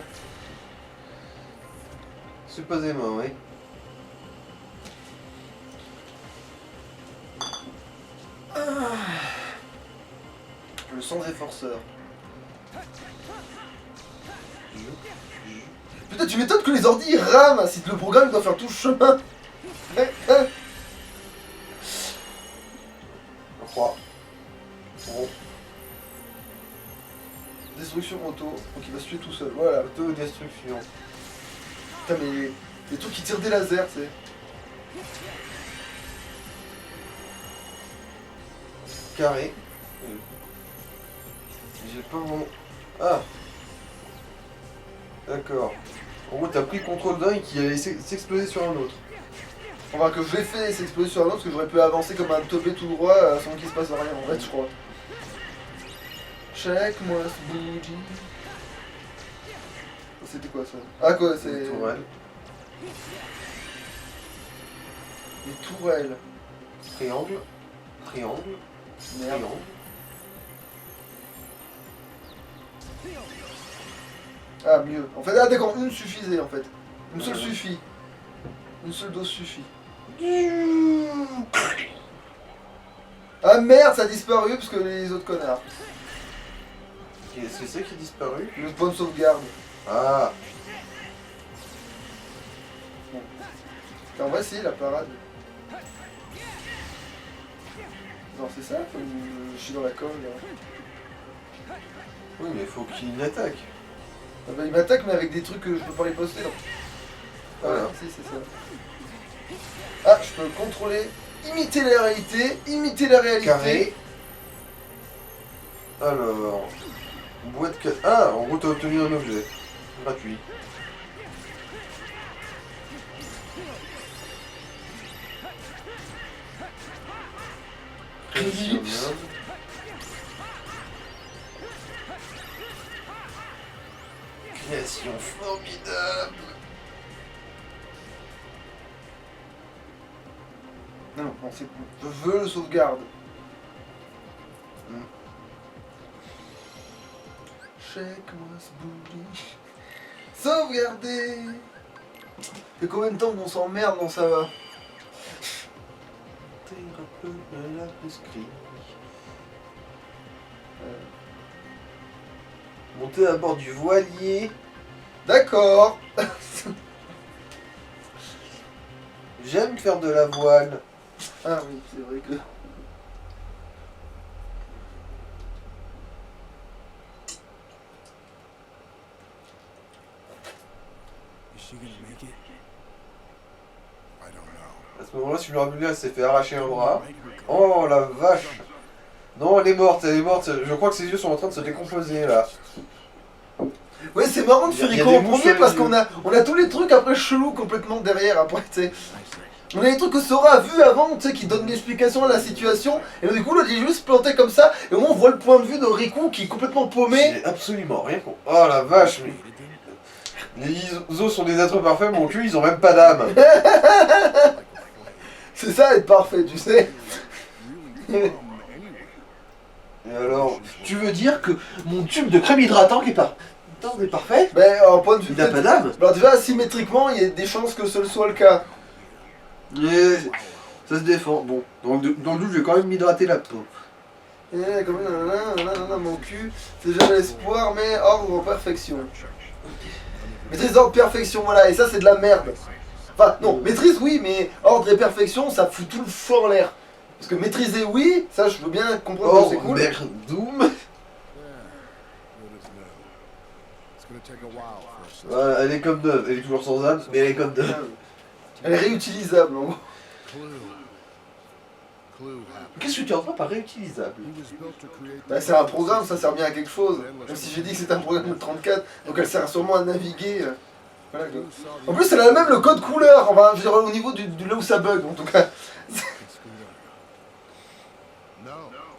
Supposément, oui. Le sang réforceur. Putain, tu m'étonnes que les ordi ils rament si le programme il doit faire tout le chemin. Croix. Bon. Destruction auto, donc il va se tuer tout seul, voilà. Autodestruction. Putain mais les trucs qui tirent des lasers, tu sais. Carré. J'ai pas mon... Ah. D'accord. En gros, t'as pris le contrôle d'un et qui allait s'exploser sur un autre. Enfin que je l'ai fait s'exploser sur un autre parce que j'aurais pu avancer comme un teubé tout droit sans qu'il se passe rien en fait je crois. Check-moi ce booty. C'était quoi ça? Ah quoi c'est... Les tourelles. Les tourelles. Triangle. Triangle. Merde. Triangle. Ah mieux. En fait, ah d'accord, une suffisait en fait. Une seule suffit. Une seule dose suffit. Ah merde, ça a disparu parce que les autres connards. Qu'est-ce que c'est qui a disparu? Le point de sauvegarde. Ah. En vrai, si, la parade. Non, c'est ça, je suis dans la colle là. Oui, mais faut qu'il attaque. Ah bah, il m'attaque, mais avec des trucs que je peux pas riposter. Donc. Ah ouais, Voilà. si, c'est ça. Ah, je peux contrôler, imiter la réalité, imiter la réalité. Carré. Alors. Boîte 4. Ah, en gros, t'as obtenu un objet. Gratuit. Ellipse. Création formidable. Non, non, c'est bon. Je veux le sauvegarde. Check-moi ce booty. Sauvegarder. Fait combien de temps qu'on s'emmerde dans ça va? La prescrit. Monter à bord du voilier. D'accord. J'aime faire de la voile. Ah oui, c'est vrai que... Is she gonna make it? À ce moment-là, Superman s'est fait arracher un bras. Oh la vache! Non, elle est morte, elle est morte. Je crois que ses yeux sont en train de se décomposer là. Ouais, c'est marrant de faire Il y a Rico des en mouches premier sur parce les qu'on a tous les trucs après chelous complètement derrière après, tu sais. On a les trucs que Sora a vu avant, tu sais, qui donnent l'explication à la situation, et donc, du coup, là, il est juste planté comme ça, et au moins on voit le point de vue de Riku qui est complètement paumé. J'ai absolument rien compris. Oh la vache, mais... Les Isos sont des êtres parfaits, mon cul, ils ont même pas d'âme. C'est ça être parfait, tu sais. Et alors, tu veux dire que mon tube de crème hydratante est parfait? Ben, en point de vue. Il n'a pas d'âme? Alors, déjà, asymétriquement, il y a des chances que ce soit le cas. Et ça se défend. Bon, dans le doute, je vais quand même m'hydrater la peau. Comme mon cul, c'est jamais l'espoir, mais ordre perfection. Maîtrise d'ordre perfection, voilà, et ça c'est de la merde. Enfin, non, maîtrise oui, mais ordre et perfection, ça fout tout le fort en l'air. Parce que maîtriser oui, ça je veux bien comprendre que c'est cool. Merdoum. Voilà, elle est comme neuve, elle est toujours sans âme, mais elle est comme neuve. Elle est réutilisable en gros. Qu'est-ce que tu entends par réutilisable? Bah, c'est un programme, ça sert bien à quelque chose. Même si j'ai dit que c'est un programme de 34, donc elle sert sûrement à naviguer. Voilà, quoi. En plus, elle a même le code couleur, enfin, je veux dire, au niveau du là où ça bug en tout cas.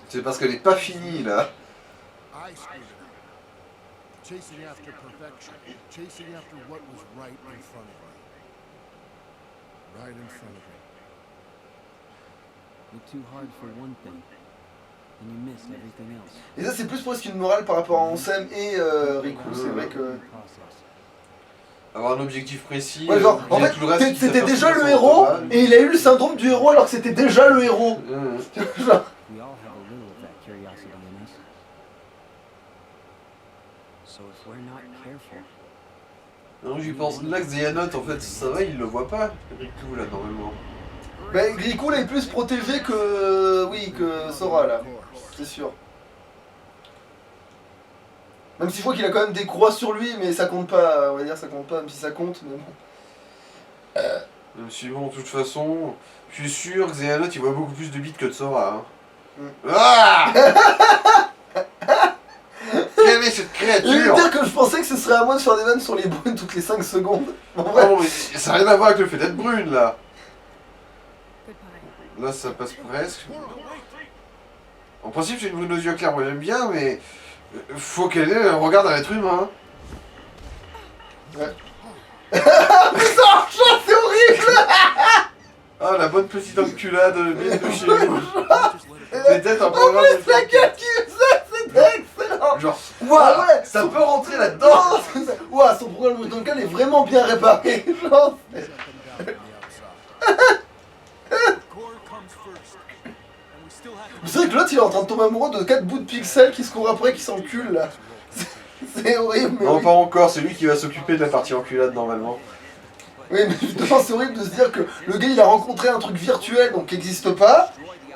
C'est parce qu'elle est pas finie là. Chasing after perfection, chasing after what was right in front of me. Right in front of me. You're too hard for one thing, and you missed everything else. Et ça, c'est plus presque une morale par rapport à Ansem et Riku, c'est vrai que. Avoir un objectif précis. Ouais, genre, en fait, tout le reste, c'était ça déjà passe le sans héros, autobahn. et il a eu le syndrome du héros alors que c'était déjà le héros. Genre. We all have a little of that curiosity in us. So if we're not careful, Non, j'y pense. Là, Xehanort, en fait, ça va, il le voit pas. Riku, là, normalement. Ben, Riku là, est plus protégé que. Oui, que Sora là, c'est sûr. Même si je vois qu'il a quand même des croix sur lui, mais ça compte pas, on va dire ça compte pas, même si ça compte, mais bon. Même si bon, de toute façon, je suis sûr que Xehanort, il voit beaucoup plus de bits que de Sora. Hein. Ah Quelle est cette Je vais créature? dire que je pensais que ce serait à moi de faire des vannes sur les brunes toutes les 5 secondes. En vrai. Oh, mais ça n'a rien à voir avec le fait d'être brune, là. Là, ça passe presque. En principe, j'ai une brune aux yeux clairs, moi j'aime bien, mais faut qu'elle ait un regard d'un être humain. Ouais. Mais ça marche pas, c'est horrible. Ah, la bonne petite enculade bien de chez nous. C'est peut-être un En programme plus, de... la gueule qui faisait, c'était excellent. Genre, Ah ouais, ça peut rentrer là-dedans. Ouah, son programme de Duncan est vraiment bien réparé. Genre, Core comes first, and we still have to. c'est vrai que l'autre il est en train de tomber amoureux de 4 bouts de pixels qui se courent après qui s'enculent là. C'est horrible, mais Non, oui. pas encore, c'est lui qui va s'occuper de la partie enculade normalement. Oui, mais justement, c'est horrible de se dire que le gars il a rencontré un truc virtuel donc qui n'existe pas,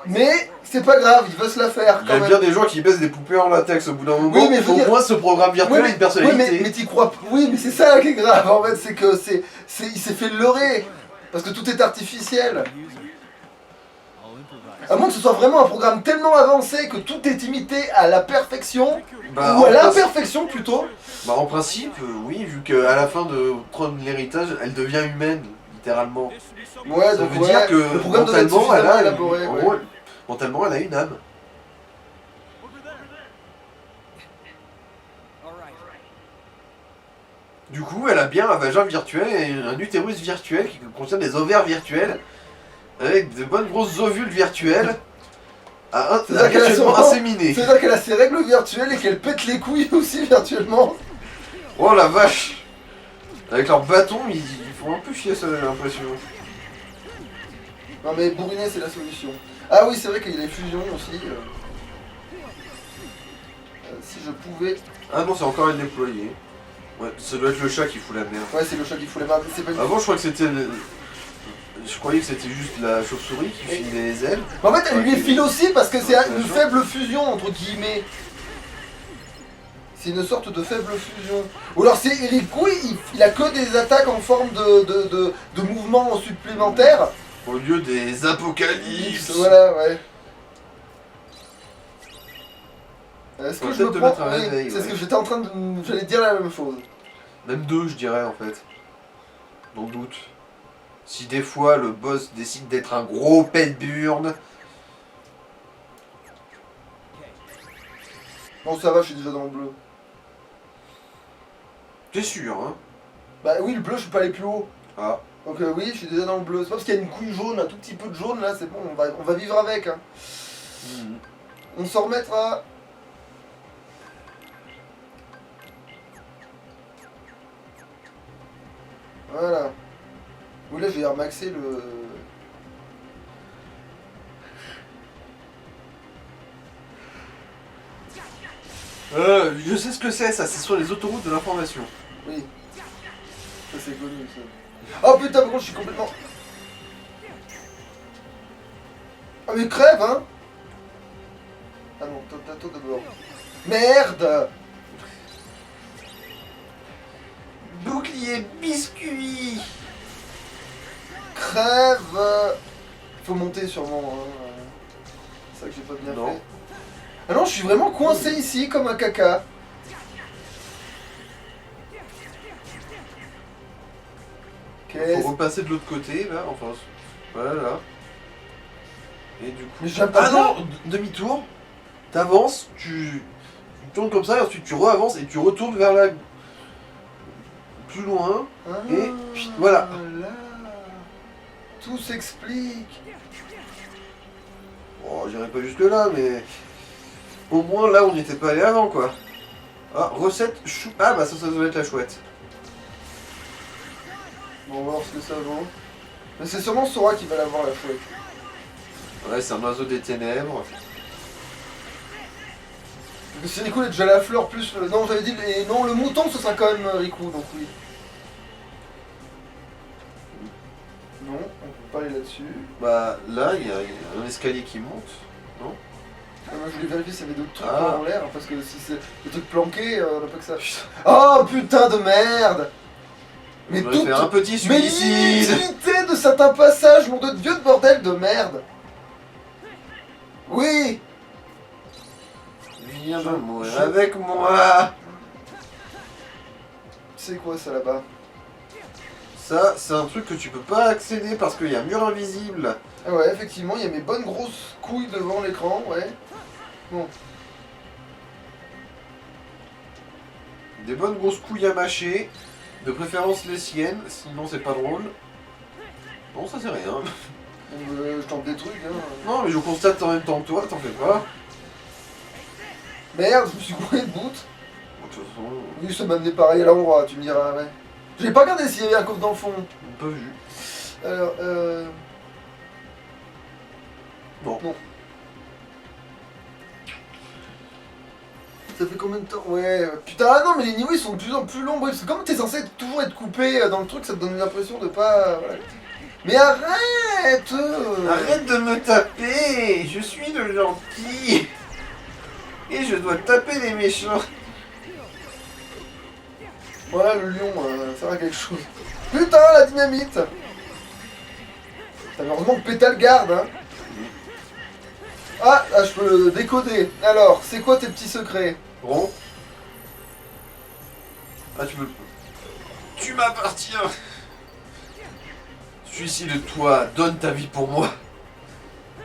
mais c'est pas grave, il veut se la faire Il y quand a même. bien des gens qui baissent des poupées en latex au bout d'un moment. Oui, mais je veux au dire- moins, ce programme virtuel a une personnalité. Oui, mais t'y crois pas. Oui, mais c'est ça qui est grave en fait, c'est que il s'est fait leurrer. Parce que tout est artificiel. I'll improvise. À moins que ce soit vraiment un programme tellement avancé que tout est imité à la perfection, Bah, ou à en l'imperfection plutôt. Bah, en principe, oui, vu qu'à la fin de prendre l'héritage, elle devient humaine, littéralement. Ouais, Ça donc veut ouais, dire que le programme doit être mentalement, elle suffisamment a, élaboré. en Ouais. gros, mentalement, elle a une âme. All right. Du coup, elle a bien un vagin virtuel et un utérus virtuel qui contient des ovaires virtuels, avec de bonnes grosses ovules virtuelles, C'est-à-dire qu'elle a virtuellement sûrement- inséminées. C'est-à-dire qu'elle a ses règles virtuelles et qu'elle pète les couilles aussi virtuellement. Oh la vache! Avec leur bâton, ils font un peu chier ça, j'ai l'impression. Non mais bourriner c'est la solution. Ah oui, c'est vrai qu'il y a les fusions aussi. Si je pouvais... Ah non, c'est encore une déployée. Ouais, ça doit être le chat qui fout la merde. Ouais, c'est le chat qui fout les mains. C'est pas une... Avant, je crois que c'était... Je croyais que c'était juste la chauve-souris qui file des ailes. Mais en fait, elle lui Ok. file aussi parce que c'est une Bien sûr. faible fusion entre guillemets. C'est une sorte de faible fusion. Ou alors c'est Riku, il a que des attaques en forme de mouvements supplémentaires. Au lieu des apocalypses. Voilà, ouais. Est-ce Faut que je me peut-être te prends... mettre un Oui, réveil, c'est ce ouais. que j'étais en train de... J'allais dire la même chose. Même 2, je dirais, en fait. Dans le doute. Si des fois, le boss décide d'être un gros pet burn. Bon, ça va, je suis déjà dans le bleu. T'es sûr, hein? Bah oui, le bleu, je suis pas allé plus haut. Ah. Donc oui, je suis déjà dans le bleu. C'est pas parce qu'il y a une couille jaune, un tout petit peu de jaune, là, c'est bon, on va vivre avec. Hein. Mhm. On s'en remettra. Voilà. Oui, là, je vais remaxer le... Je sais ce que c'est, ça, c'est sur les autoroutes de l'information. Oui. Ça, c'est connu, ça. Oh putain, par contre, je suis complètement... Ah mais crève, hein. Ah non, toi d'abord. Merde. Bouclier biscuit. Crève. Faut monter sûrement, hein. C'est ça que j'ai pas bien Non. fait. Ah non, je suis vraiment coincé ici comme un caca. Faut Qu'est-ce... repasser de l'autre côté, là, enfin, voilà. Et du coup... Mais j'aime pas Ah non, demi-tour, t'avances, tu tournes comme ça, et ensuite tu re-avances et tu retournes vers la... plus loin, et puis, voilà. Là. Tout s'explique. Bon, j'irai pas jusque là, mais... Au moins, là, on n'y était pas allé avant, quoi. Ah, recette chou... Ah, bah ça doit être la chouette. Bon, on va voir ce que ça vaut. Mais c'est sûrement Sora qui va l'avoir, la chouette. Ouais, c'est un oiseau des ténèbres. Parce que si Riku il est déjà la fleur plus... Non, j'avais dit... Non, le mouton, ce sera quand même Riku, donc oui. Non, on peut pas aller là-dessus. Bah, là, il y a un escalier qui monte, non? Ah, moi, je voulais vérifier s'il y avait d'autres trucs Ah. en l'air, parce que si c'est des trucs planqués, on n'a pas que ça. Oh, putain de merde. Mais On va tout... faire un petit Mais suicide. l'inutilité de certains passages, nom de Dieu de bordel de merde. Oui. Viens mourir avec moi. C'est quoi ça là-bas? Ça, c'est un truc que tu peux pas accéder parce qu'il y a un mur invisible. Ah ouais, effectivement, il y a mes bonnes grosses couilles devant l'écran, ouais. Bon. Des bonnes grosses couilles à mâcher. De préférence les siennes, sinon c'est pas drôle. Non, ça c'est rien. Je tente des trucs, hein. Non, mais je constate en même temps que toi, t'en fais pas. Merde, je me suis coupé de bout. Bon, de toute façon, Oui, ça m'a amené pareil à l'endroit, tu me diras, ouais. J'ai pas regardé s'il y avait un coffre dans le fond. on peut vu. Alors, Bon. Non. Ça fait combien de temps? Ouais, putain, ah non, mais les niveaux ils sont de plus en plus longs, parce que comme t'es censé toujours être coupé dans le truc, ça te donne l'impression de pas... Voilà. Mais arrête. Arrête de me taper. Je suis le gentil. Et je dois taper les méchants. Voilà, le lion, ça sert à quelque chose. Putain, la dynamite. Heureusement que Pétale garde, hein. Ah, je peux le décoder. Alors, c'est quoi tes petits secrets? Rond. Ah, tu veux... Tu m'appartiens. Suicide-toi, donne ta vie pour moi.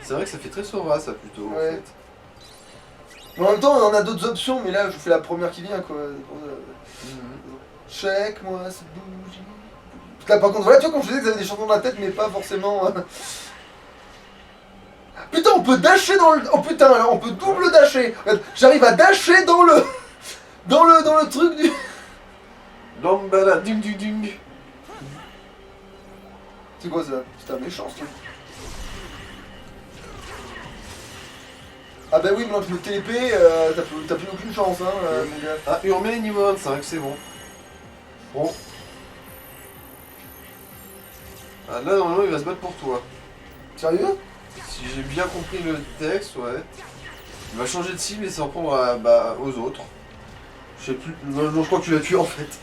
C'est vrai que ça fait très Sora, ça, plutôt, Ouais. en fait. Mais en même temps, on en a d'autres options, mais là, je vous fais la première qui vient, quoi. Check-moi cette bougie. Parce que là, par contre, voilà, tu vois, comme je disais que vous avez des chansons dans la tête, mais pas forcément... Putain, on peut dasher dans le... Oh putain, alors on peut double dasher. Regarde, j'arrive à dasher dans le... Dans le truc du... Lambada, ding ding ding. C'est quoi ça? C'est un méchant, ce truc. Ah bah oui, maintenant que je me TP, t'as plus aucune chance, hein, mon gars. Ah, et on met niveau 25, c'est bon. Bon. Ah, là, normalement, il va se battre pour toi. Sérieux? Si j'ai bien compris le texte, ouais. Il va changer de cible et s'en prendre à, bah, aux autres. Je sais plus. Non, non, je crois que tu l'as tué en fait.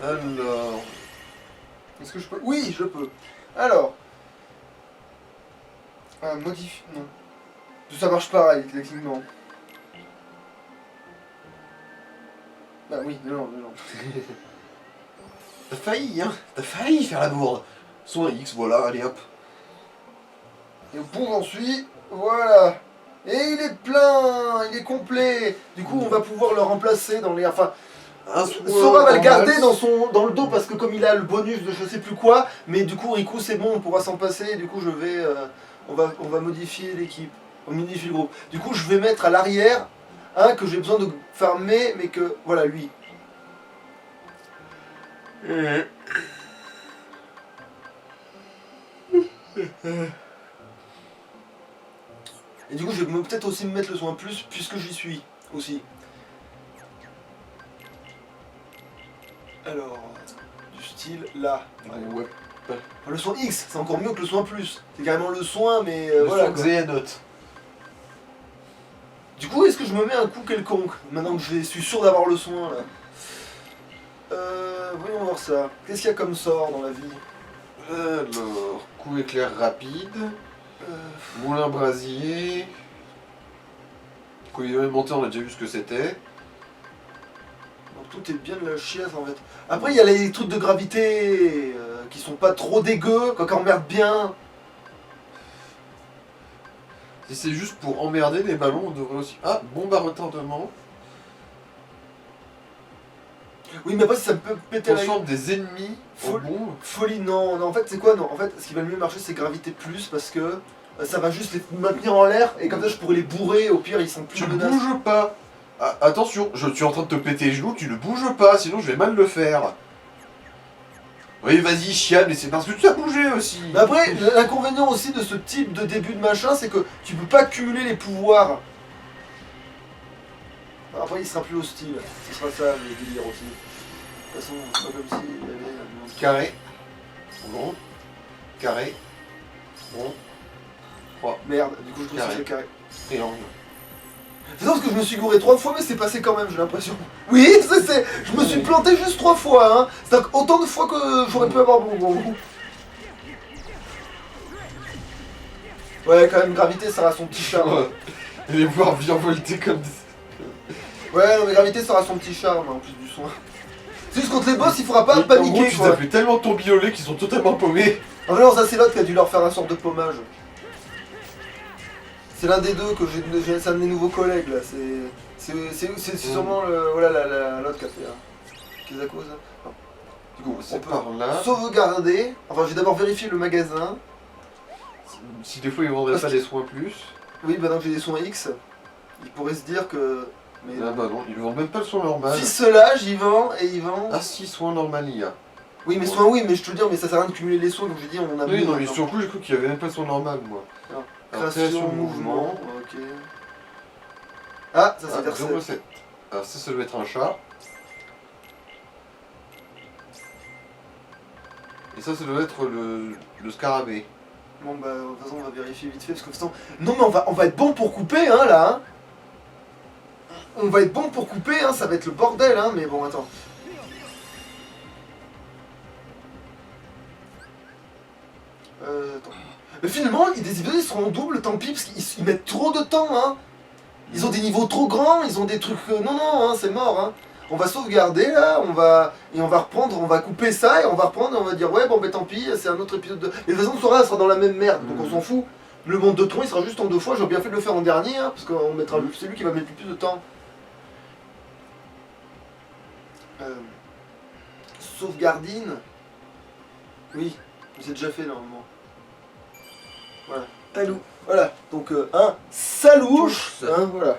Alors. Est-ce que je peux? Oui, je peux. Alors. Modifie. Non. Ça marche pareil, techniquement. Bah oui, non. T'as failli, hein. T'as failli faire la bourde. Soit X, voilà, allez hop. Et au bout j'en suis. Voilà. Et il est plein, il est complet. Du coup, on va pouvoir le remplacer dans les. Enfin, Un soin Sora va le en garder masse. dans le dos parce que comme il a le bonus de je sais plus quoi, mais du coup Riku c'est bon, on pourra s'en passer. Et du coup, je vais, on va modifier l'équipe, on modifie le groupe. Du coup, je vais mettre à l'arrière un que j'ai besoin de farmer, mais que voilà lui. Et du coup, je vais peut-être aussi me mettre le soin plus puisque j'y suis aussi. Alors, du style là. Ouais. Enfin, le soin X, c'est encore mieux que le soin plus. C'est carrément le soin, mais Le voilà. soin Quoi. Xéanote. Du coup, est-ce que je me mets un coup quelconque maintenant que je suis sûr d'avoir le soin là? Voyons voir ça. Qu'est-ce qu'il y a comme sort dans la vie? Alors, coup éclair rapide. Moulin brasier. Coup élémentaire, on a déjà vu ce que c'était. Donc, tout est bien de la chiasse en fait. Après, il y a les trucs de gravité qui sont pas trop dégueux, quand on emmerde bien. Si c'est juste pour emmerder les ballons, on devrait aussi. Ah, bombe à retardement. Oui, mais après, si ça peut péter la gueule. Transforme des ennemis en Folle. bombes. Folie, non, en fait, c'est quoi? Non, en fait, ce qui va le mieux marcher, c'est gravité plus parce que ça va juste les maintenir en l'air et comme ça, je pourrais les bourrer. Au pire, ils sont plus Tu ne menaces. bouges pas. Ah, attention, je suis en train de te péter les genoux, tu ne bouges pas, sinon je vais mal le faire. Oui, vas-y, chiale, mais c'est parce que tu as bougé aussi. Mais après, l'inconvénient aussi de ce type de début de machin, c'est que tu peux pas cumuler les pouvoirs. Après, il sera plus hostile. Ce sera ça le délire aussi. De toute façon, c'est pas comme s'il y avait. Carré. Rond. Carré. Rond. Merde, du coup, je trouve que c'est le carré. Triangle. C'est ça parce que je me suis gouré 3 fois, mais c'est passé quand même, j'ai l'impression. Oui, je me suis planté juste 3 fois, hein. C'est autant de fois que j'aurais pu avoir bon coup. Ouais, quand même, gravité, ça a son petit charme. Ouais. Et les voir virevolter comme des... Ouais, non, mais gravité, ça a son petit charme, en plus du soin. C'est juste contre les boss, il faudra pas En gros, paniquer, tu quoi. t'as fait tellement tourbillonner qu'ils sont totalement paumés. Ah non, ça c'est l'autre qui a dû leur faire un sort de paumage. C'est l'un des deux que c'est un de mes nouveaux collègues là. C'est sûrement l'autre qui a fait qu'est-ce à cause. Du coup, on C'est peut par là. sauvegarder. Enfin, je vais d'abord vérifier le magasin. Si des fois ils vendraient pas des soins plus. Oui, maintenant que j'ai des soins X, il pourrait se dire que. Mais Ah bah non, ils vendent même pas le soin normal. ficelage, il vend et il vend. Ah si, soin normal il y a. Oui, mais soins, oui, mais je te le dis, mais ça sert à rien de cumuler les soins, comme j'ai dit, on en a Oui, mieux non, mais maintenant. sur le coup, j'ai cru qu'il y avait même pas le soin normal, moi. Non. Alors, Création, mouvement, ok. Ah, ça c'est Ah, versé. 07. Alors ça doit être un chat. Et ça doit être le scarabée. Bon bah de toute façon on va vérifier vite fait parce que de toute façon... Non mais on va être bon pour couper hein là hein. On va être bon pour couper hein, ça va être le bordel hein, mais bon attends. Attends. Mais finalement des épisodes ils seront en double tant pis parce qu'ils mettent trop de temps hein. Ils ont des niveaux trop grands, ils ont des trucs... Non hein, c'est mort hein. On va sauvegarder là, on va reprendre, on va couper ça et on va reprendre et on va dire ouais bon ben tant pis, c'est un autre épisode de... Mais de toute façon Sora sera dans la même merde, donc on s'en fout. Le monde de Tron il sera juste en 2 fois, j'aurais bien fait de le faire en dernier, hein, parce qu'on mettra c'est lui qui va mettre le plus de temps. Sauvegardine. Oui, c'est déjà fait normalement. Voilà. Talou. Voilà, donc un salouche, hein, voilà.